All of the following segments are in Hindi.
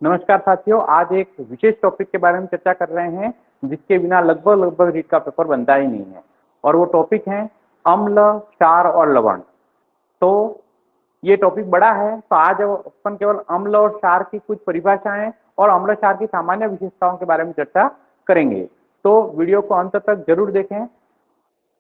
नमस्कार साथियों, आज एक विशेष टॉपिक के बारे में चर्चा कर रहे हैं जिसके बिना लगभग रीट का पेपर बनता ही नहीं है। और वो टॉपिक है अम्ल, क्षार और लवण। तो ये टॉपिक बड़ा है, तो आज अपन केवल अम्ल और क्षार की कुछ परिभाषाएं और अम्ल क्षार की सामान्य विशेषताओं के बारे में चर्चा करेंगे। तो वीडियो को अंत तक जरूर देखें।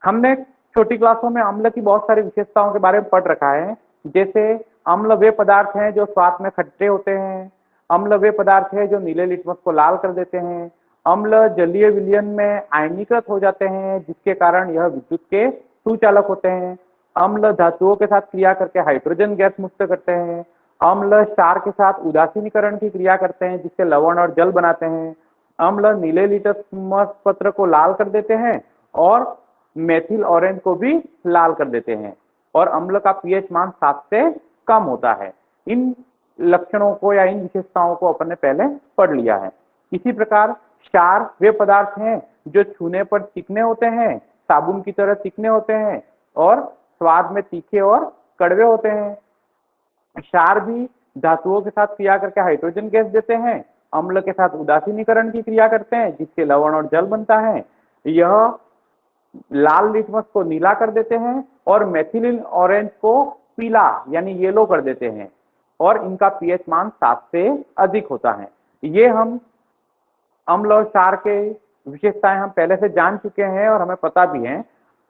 हमने छोटी क्लासों में अम्ल की बहुत सारी विशेषताओं के बारे में पढ़ रखा है, जैसे अम्ल वे पदार्थ हैं जो स्वाद में खट्टे होते हैं, अम्ल वे पदार्थ है जो नीले लिटमस को लाल कर देते हैं, अम्ल जलीय विलयन में आयनीकृत हो जाते हैं जिसके कारण यह विद्युत के सुचालक होते हैं, अम्ल धातुओं के साथ क्रिया करके हाइड्रोजन गैस मुक्त करते हैं, अम्ल क्षार के साथ उदासीनीकरण की क्रिया करते हैं जिससे लवण और जल बनाते हैं, अम्ल नीले लिटमस पत्र को लाल कर देते हैं और मेथिल ऑरेंज को भी लाल कर देते हैं, और अम्ल का पीएच मान 7 से कम होता है। इन लक्षणों को या इन विशेषताओं को अपन ने पहले पढ़ लिया है। इसी प्रकार क्षार वे पदार्थ हैं जो छूने पर चिकने होते हैं, साबुन की तरह चिकने होते हैं और स्वाद में तीखे और कड़वे होते हैं। क्षार भी धातुओं के साथ क्रिया करके हाइड्रोजन गैस देते हैं, अम्ल के साथ उदासीनीकरण की क्रिया करते हैं जिससे लवण और जल बनता है। यह लाल लिटमस को नीला कर देते हैं और मेथिलिन ऑरेंज को पीला यानी येलो कर देते हैं, और इनका पीएच मान 7 से अधिक होता है। ये हम अम्ल और क्षार के विशेषताएं हम पहले से जान चुके हैं और हमें पता भी है।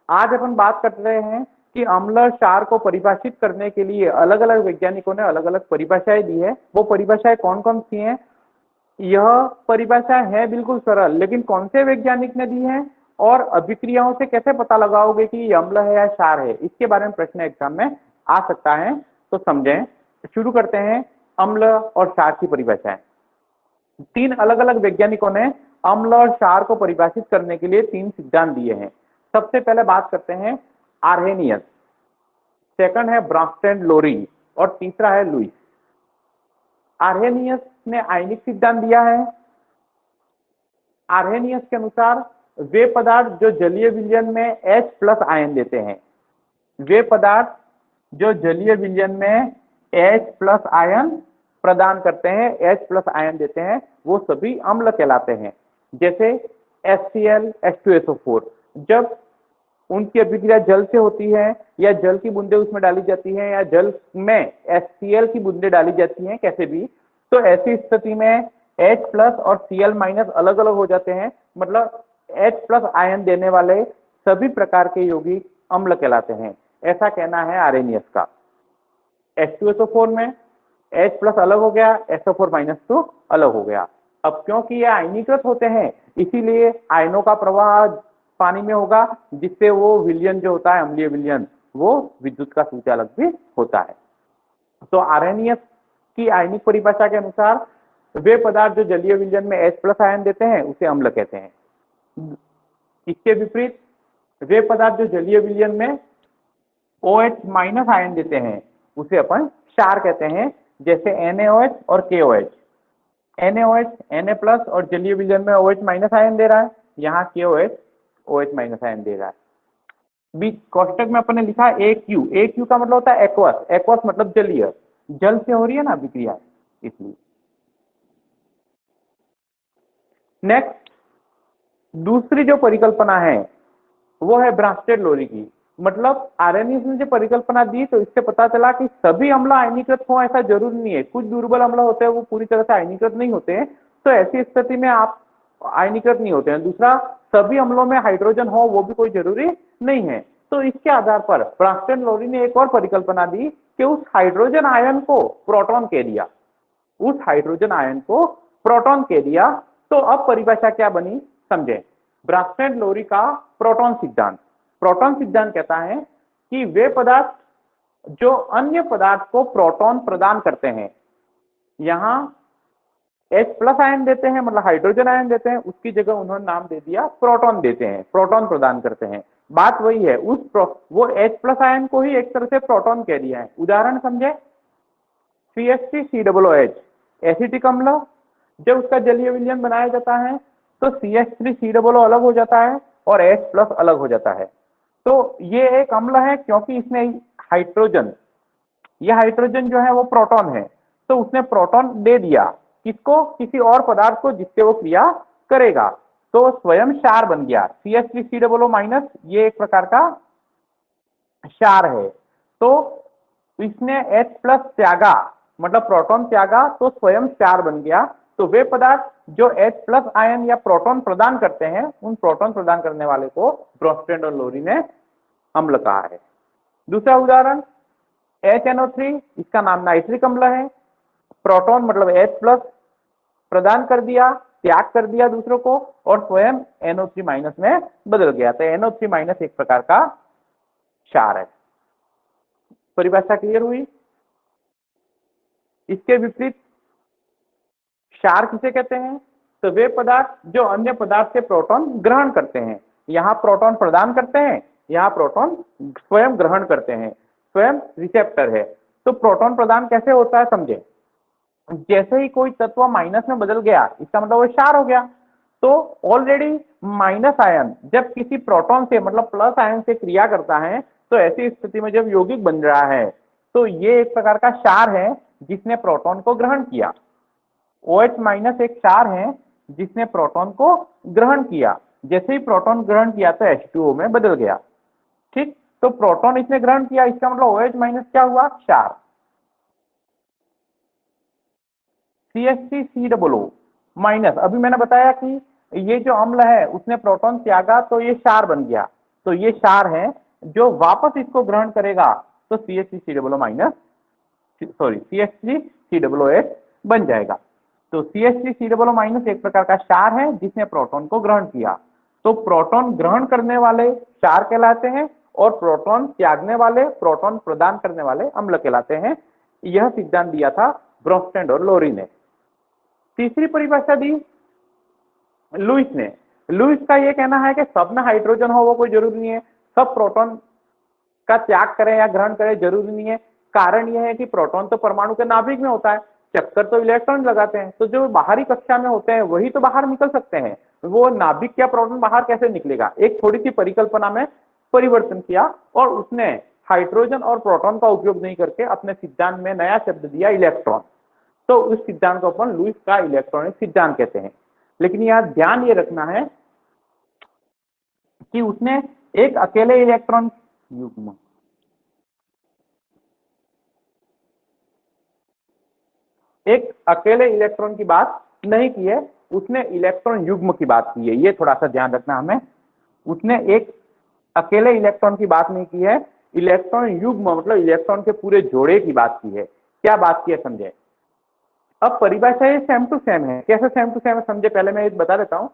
आज अपन बात कर रहे हैं कि अम्ल और क्षार को परिभाषित करने के लिए अलग अलग वैज्ञानिकों ने अलग अलग परिभाषाएं दी है। वो परिभाषाएं कौन कौन सी हैं? यह परिभाषाएं है बिल्कुल सरल, लेकिन कौन से वैज्ञानिक ने दी है और अभिक्रियाओं से कैसे पता लगाओगे कि ये अम्ल है या क्षार है, इसके बारे में प्रश्न एग्जाम में आ सकता है। तो समझें, शुरू करते हैं अम्ल और क्षार की परिभाषाएं। 3 अलग अलग वैज्ञानिकों ने अम्ल और क्षार को परिभाषित करने के लिए 3 सिद्धांत दिए हैं। सबसे पहले बात करते हैं आर्हेनियस, सेकंड है ब्रांस्टेड लोरी और तीसरा है लुईस। आर्हेनियस ने आयनिक सिद्धांत दिया है। आर्हेनियस के अनुसार वे पदार्थ जो जलीय विलयन में H+ आयन देते हैं, वे पदार्थ जो जलीय विलयन में H+ आयन प्रदान करते हैं, H+ आयन देते हैं, वो सभी अम्ल कहलाते हैं। जैसे HCl, H2SO4, जब उनकी अभिक्रिया जल से होती है या जल की बूंदे उसमें डाली जाती है या जल में HCl की बूंदे डाली जाती हैं, कैसे भी, तो ऐसी स्थिति में H+ और Cl- अलग अलग हो जाते हैं। मतलब H+ आयन देने वाले सभी प्रकार के यौगिक अम्ल कहलाते हैं, ऐसा कहना है आर्हेनियस का। H2SO4 में H+ अलग हो गया, SO4- तो अलग हो गया। अब क्योंकि ये आयनीकृत होते हैं, इसीलिए आयनों का प्रवाह पानी में होगा जिससे वो विलयन जो होता है, अम्लीय विलयन, वो विद्युत का सुचालक भी होता है। तो आर्हेनियस की आयनिक परिभाषा के अनुसार वे पदार्थ जो जलीय विलयन में H+ आयन देते हैं उसे अम्ल कहते हैं। इसके विपरीत वे पदार्थ जो जलीय विलयन में OH- आयन देते हैं उसे अपन क्षार कहते हैं। जैसे NaOH और KOH। NaOH Na+ और जलीय विलयन में OH- आयन दे रहा है, यहाँ KOH OH- आयन दे रहा है। बीच कोष्टक में अपन ने लिखा AQ। AQ का मतलब होता है एक्वस। एक्वस मतलब जलीय, जल से हो रही है ना अभिक्रिया, इसलिए। नेक्स्ट, दूसरी जो परिकल्पना है वो है ब्रांस्टेड लोरी की। मतलब आर्हेनियस ने जो परिकल्पना दी, तो इससे पता चला कि सभी अम्ल आयनीकृत हो ऐसा जरूरी नहीं है। कुछ दुर्बल अम्ल होते हैं, वो पूरी तरह से आयनीकृत नहीं होते हैं, तो ऐसी स्थिति में आप आयनीकृत नहीं होते हैं। दूसरा, सभी अम्लों में हाइड्रोजन हो वो भी कोई जरूरी नहीं है। तो इसके आधार पर ब्रांस्टेड लोरी ने एक और परिकल्पना दी कि उस हाइड्रोजन आयन को प्रोटॉन कह दिया, उस हाइड्रोजन आयन को प्रोटॉन कह दिया। तो अब परिभाषा क्या बनी, समझें। ब्रांस्टेड लोरी का प्रोटॉन सिद्धांत। प्रोटॉन सिद्धांत कहता है कि वे पदार्थ जो अन्य पदार्थ को प्रोटॉन प्रदान करते हैं, यहां H+ आयन देते हैं, मतलब हाइड्रोजन आयन देते हैं, उसकी जगह उन्होंने नाम दे दिया प्रोटॉन देते हैं, प्रोटॉन प्रदान करते हैं। बात वही है, वो H+ आयन को ही एक तरह से प्रोटॉन कह दिया है। उदाहरण समझे, CH3COOH एसिटिक अम्ल, जब उसका जलीय विलयन बनाया जाता है तो CH3COO अलग हो जाता है और H+ अलग हो जाता है। तो ये एक अम्ल है क्योंकि इसमें हाइड्रोजन, ये हाइड्रोजन जो है वो प्रोटॉन है, तो उसने प्रोटॉन दे दिया। किसको, किसी और पदार्थ को जिससे वो क्रिया करेगा, तो स्वयं क्षार बन गया। CH3COO माइनस ये एक प्रकार का क्षार है। तो इसने H प्लस त्यागा, मतलब प्रोटॉन त्यागा, तो स्वयं क्षार बन गया। तो वे पदार्थ जो H प्लस आयन या प्रोटॉन प्रदान करते हैं, उन प्रोटॉन प्रदान करने वाले को ब्रोस्टेड और लोरी ने अम्ल कहा है। दूसरा उदाहरण HNO3, इसका नाम नाइट्रिक अम्ल है। प्रोटॉन मतलब H प्लस प्रदान कर दिया, त्याग कर दिया दूसरों को, और स्वयं NO3 माइनस में बदल गया। तो NO3 माइनस एक प्रकार का क्षार है। परिभाषा क्लियर हुई। इसके विपरीत क्षार किसे कहते हैं? तो वे पदार्थ जो अन्य पदार्थ से प्रोटॉन ग्रहण करते हैं। यहां प्रोटॉन प्रदान करते हैं, यहां प्रोटॉन स्वयं ग्रहण करते हैं, स्वयं रिसेप्टर है। तो प्रोटॉन प्रदान कैसे होता है समझे। जैसे ही कोई तत्व माइनस में बदल गया, इसका मतलब वो क्षार हो गया। तो ऑलरेडी माइनस आयन जब किसी प्रोटॉन से मतलब प्लस आयन से क्रिया करता है, तो ऐसी स्थिति में जब यौगिक बन रहा है, तो ये एक प्रकार का क्षार है जिसने प्रोटॉन को ग्रहण किया। OH माइनस एक क्षार है जिसने प्रोटॉन को ग्रहण किया। जैसे ही प्रोटॉन ग्रहण किया तो H2O में बदल गया। ठीक, तो प्रोटॉन इसने ग्रहण किया, इसका मतलब OH माइनस क्या हुआ? क्षार। CH3COO माइनस, अभी मैंने बताया कि ये जो अम्ल है उसने प्रोटॉन त्यागा तो ये क्षार बन गया। तो ये क्षार है जो वापस इसको ग्रहण करेगा, तो CH3COO माइनस, सॉरी CH3COOH बन जाएगा। तो CH3COO माइनस एक प्रकार का क्षार है जिसने प्रोटॉन को ग्रहण किया। तो प्रोटॉन ग्रहण करने वाले क्षार कहलाते हैं, और प्रोटॉन त्यागने वाले, प्रोटॉन प्रदान करने वाले अम्ल कहलाते हैं। यह सिद्धांत दिया था ब्रोस्टेड और लोरी ने। तीसरी परिभाषा दी लुईस ने। लुईस का यह कहना है कि सब में हाइड्रोजन हो वो कोई जरूरी नहीं है, सब प्रोटॉन का त्याग करें या ग्रहण करें जरूरी नहीं है। कारण यह है कि प्रोटॉन तो परमाणु के नाभिक में होता है, चक्कर तो इलेक्ट्रॉन लगाते हैं, तो जो बाहरी कक्षा में होते हैं वही तो बाहर निकल सकते हैं। वो नाभिक या प्रोटॉन बाहर कैसे निकलेगा? एक थोड़ी सी परिकल्पना में परिवर्तन किया और उसने हाइड्रोजन और प्रोटॉन का उपयोग नहीं करके अपने सिद्धांत में नया शब्द दिया, इलेक्ट्रॉन। तो उस सिद्धांत को अपन लुईस का इलेक्ट्रॉनिक सिद्धांत कहते हैं। लेकिन यहां ध्यान ये रखना है कि उसने एक अकेले इलेक्ट्रॉन युग्म, एक अकेले इलेक्ट्रॉन की बात नहीं की है, उसने इलेक्ट्रॉन युग्म की बात की है। ये थोड़ा सा ध्यान रखना हमें। उसने एक अकेले इलेक्ट्रॉन की बात नहीं की है, इलेक्ट्रॉन युग्म मतलब इलेक्ट्रॉन के पूरे जोड़े की बात की है। क्या बात की है समझे। अब परिभाषा ये सेम टू सेम है। कैसे सेम टू सेम है समझे, पहले मैं एक बता देता हूं।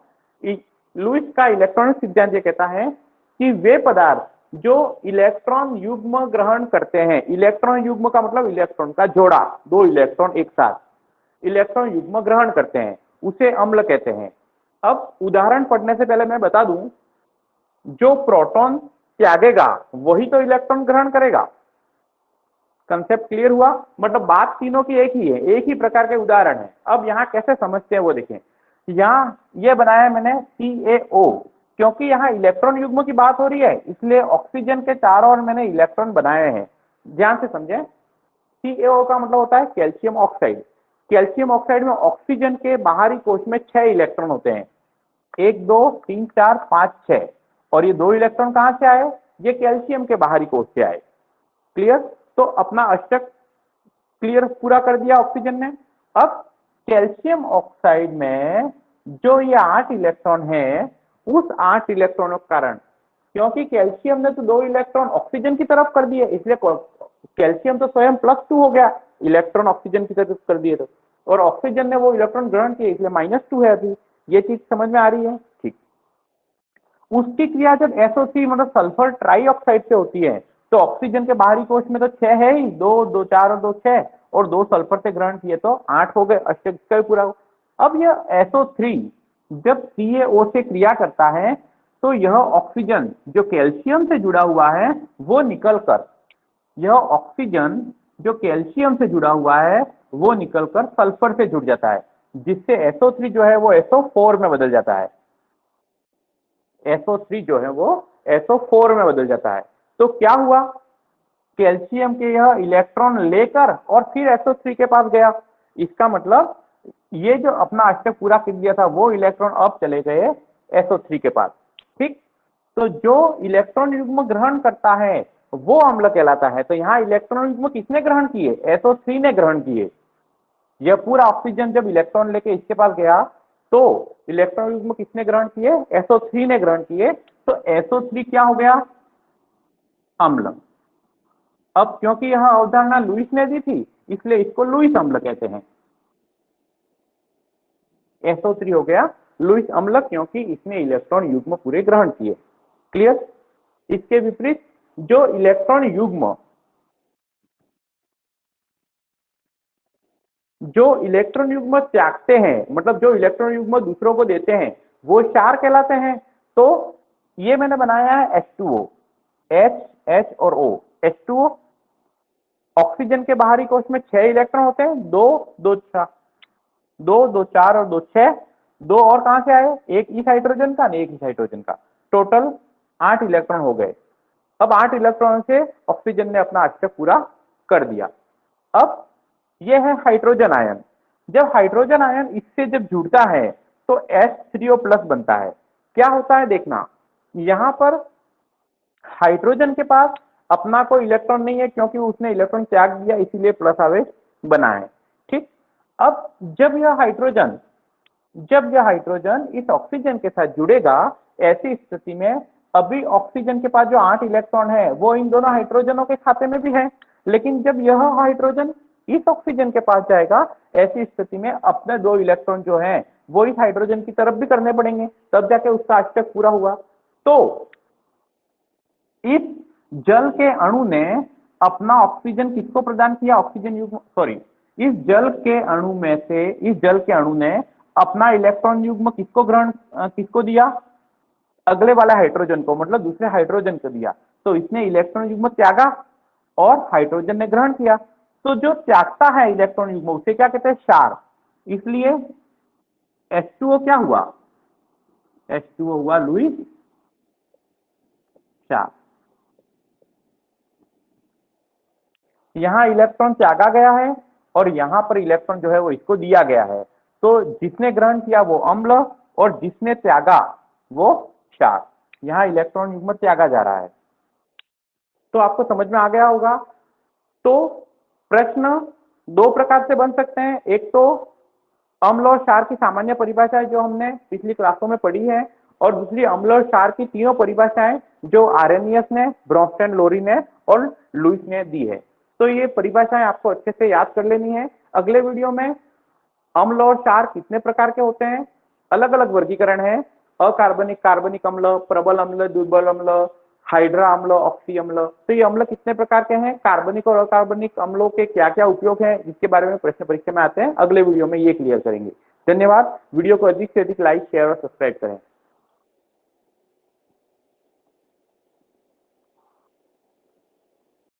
लुईस का इलेक्ट्रॉनिक सिद्धांत ये कहता है कि वे पदार्थ जो इलेक्ट्रॉन युग्म ग्रहण करते हैं, इलेक्ट्रॉन युग्म का मतलब इलेक्ट्रॉन का जोड़ा, दो इलेक्ट्रॉन एक साथ इलेक्ट्रॉन युग्म ग्रहण करते हैं, उसे अम्ल कहते हैं। अब उदाहरण पढ़ने से पहले मैं बता दूं, जो प्रोटॉन त्यागेगा वही तो इलेक्ट्रॉन ग्रहण करेगा। कंसेप्ट क्लियर हुआ? मतलब बात तीनों की एक ही है, एक ही प्रकार के उदाहरण है। अब यहाँ कैसे समझते हैं वो देखें। यहाँ ये बनाया मैंने CaO, क्योंकि यहाँ इलेक्ट्रॉन युग्म की बात हो रही है, इसलिए ऑक्सीजन के चारों ओर मैंने इलेक्ट्रॉन बनाए हैं। ध्यान से समझे। CaO का मतलब होता है कैल्शियम ऑक्साइड। कैल्शियम ऑक्साइड में ऑक्सीजन के बाहरी कोश में 6 इलेक्ट्रॉन होते हैं, 1 2 3 4 5 6, और ये 2 इलेक्ट्रॉन कहां से आए? ये कैल्शियम के बाहरी कोश से आए। क्लियर? तो अपना अष्टक क्लियर पूरा कर दिया ऑक्सीजन ने। अब कैल्शियम ऑक्साइड में जो ये 8 इलेक्ट्रॉन है, उस 8 इलेक्ट्रॉनों के कारण, क्योंकि कैल्शियम ने तो 2 इलेक्ट्रॉन ऑक्सीजन की तरफ कर दिए, इसलिए कैल्शियम तो स्वयं +2 हो गया, इलेक्ट्रॉन ऑक्सीजन की तरफ कर दिए तो, और ऑक्सीजन ने वो इलेक्ट्रॉन ग्रहण किए, इसलिए -2 है। अभी ये चीज समझ में आ रही है? ठीक। उसकी क्रिया जब SO3 मतलब सल्फर ट्राइऑक्साइड से होती है, तो ऑक्सीजन के बाहरी कोश में तो 6 है ही, 2 2 4 और 2 6, और 2 सल्फर से ग्रहण किए तो 8 हो गए, अष्टक का पूरा। अब यह SO3 जब CaO से क्रिया करता है, तो यह ऑक्सीजन जो कैल्शियम से जुड़ा हुआ है वो निकलकर, यह ऑक्सीजन जो कैल्शियम से जुड़ा हुआ है वो निकलकर सल्फर से जुड़ जाता है, जिससे SO3 जो है वो SO4 में बदल जाता है। SO3 जो है वो SO4 में बदल जाता है। तो क्या हुआ? कैल्शियम के यह इलेक्ट्रॉन लेकर और फिर SO3 के पास गया। इसका मतलब ये जो अपना अष्टक पूरा कर दिया था वो इलेक्ट्रॉन अब चले गए SO3 के पास। ठीक, तो जो इलेक्ट्रॉन युग्म ग्रहण करता है वो अम्ल कहलाता है। तो यहाँ इलेक्ट्रॉन युग्म किसने ग्रहण किए? SO3 ने ग्रहण किए। यह पूरा ऑक्सीजन जब इलेक्ट्रॉन लेके इसके पास गया तो इलेक्ट्रॉन युग्म किसने ग्रहण किए? SO3 ने ग्रहण किए। तो SO3 क्या हो गया? अम्ल। अब क्योंकि यह अवधारणा लुईस ने दी थी इसलिए इसको लुईस अम्ल कहते हैं। SO3 हो गया लुईस अम्ल क्योंकि इसने इलेक्ट्रॉन युग्म पूरे ग्रहण किए। क्लियर? इसके विपरीत जो इलेक्ट्रॉन युग्म त्यागते हैं, मतलब जो इलेक्ट्रॉन युग्म दूसरों को देते हैं वो क्षार कहलाते हैं। तो ये मैंने बनाया है H2O, H, H और O। H2O ऑक्सीजन के बाहरी कोश में 6 इलेक्ट्रॉन होते हैं, 2 2 4 2 2 4 और 2 6। 2 और कहां से आए? एक इस हाइड्रोजन का, एक इस हाइड्रोजन का। टोटल 8 इलेक्ट्रॉन हो गए। अब 8 इलेक्ट्रॉन से ऑक्सीजन ने अपना अष्टक पूरा कर दिया। अब यह है हाइड्रोजन आयन। जब हाइड्रोजन आयन इससे जब जुड़ता है तो H3O+ बनता है। क्या होता है देखना, यहां पर हाइड्रोजन के पास अपना कोई इलेक्ट्रॉन नहीं है क्योंकि उसने इलेक्ट्रॉन त्याग दिया, इसीलिए प्लस आवेश बना है। ठीक, अब जब यह हाइड्रोजन इस ऑक्सीजन के साथ जुड़ेगा, ऐसी स्थिति में अभी ऑक्सीजन के पास जो 8 इलेक्ट्रॉन है वो इन दोनों हाइड्रोजनों के खाते में भी है, लेकिन जब यह हाइड्रोजन इस ऑक्सीजन के पास जाएगा, ऐसी स्थिति में अपने 2 इलेक्ट्रॉन जो हैं वो इस हाइड्रोजन की तरफ भी करने पड़ेंगे, तब जाके उसका अष्टक पूरा हुआ। तो इस जल के अणु ने अपना ऑक्सीजन किसको प्रदान किया? ऑक्सीजन युग्म, सॉरी, इस जल के अणु ने अपना इलेक्ट्रॉन युग्म किसको दिया? अगले वाला हाइड्रोजन को, मतलब दूसरे हाइड्रोजन को दिया। तो इसने इलेक्ट्रॉन युग्म त्यागा और हाइड्रोजन ने ग्रहण किया। तो जो त्यागता है इलेक्ट्रॉन युग्म उसे क्या कहते हैं? क्षार। इसलिए H2O क्या हुआ? H2O हुआ लुईस क्षार। यहां इलेक्ट्रॉन त्यागा गया है और यहां पर इलेक्ट्रॉन जो है वो इसको दिया गया है। तो जिसने ग्रहण किया वो अम्ल और जिसने त्यागा वो क्षार। यहां इलेक्ट्रॉन युग्म त्यागा जा रहा है। तो आपको समझ में आ गया होगा। तो प्रश्न 2 प्रकार से बन सकते हैं। एक तो अम्ल और क्षार की सामान्य परिभाषाएं जो हमने पिछली क्लासों में पढ़ी है, और दूसरी अम्ल और क्षार की तीनों परिभाषाएं जो आर्हेनियस ने, ब्रोंस्टेन, लोरी ने और लुईस ने दी है। तो ये परिभाषाएं आपको अच्छे से याद कर लेनी है। अगले वीडियो में अम्ल और क्षार कितने प्रकार के होते हैं, अलग अलग वर्गीकरण है, अकार्बनिक, कार्बनिक अम्ल, प्रबल अम्ल, दुर्बल अम्ल, हाइड्रा अम्ल, ऑक्सी अम्ल। तो ये अम्ल कितने प्रकार के हैं, कार्बनिक और अकार्बनिक अम्लों के क्या क्या उपयोग हैं, जिसके बारे में प्रश्न परीक्षा में आते हैं। अगले वीडियो में ये क्लियर करेंगे। धन्यवाद। वीडियो को अधिक से अधिक लाइक, शेयर और सब्सक्राइब करें।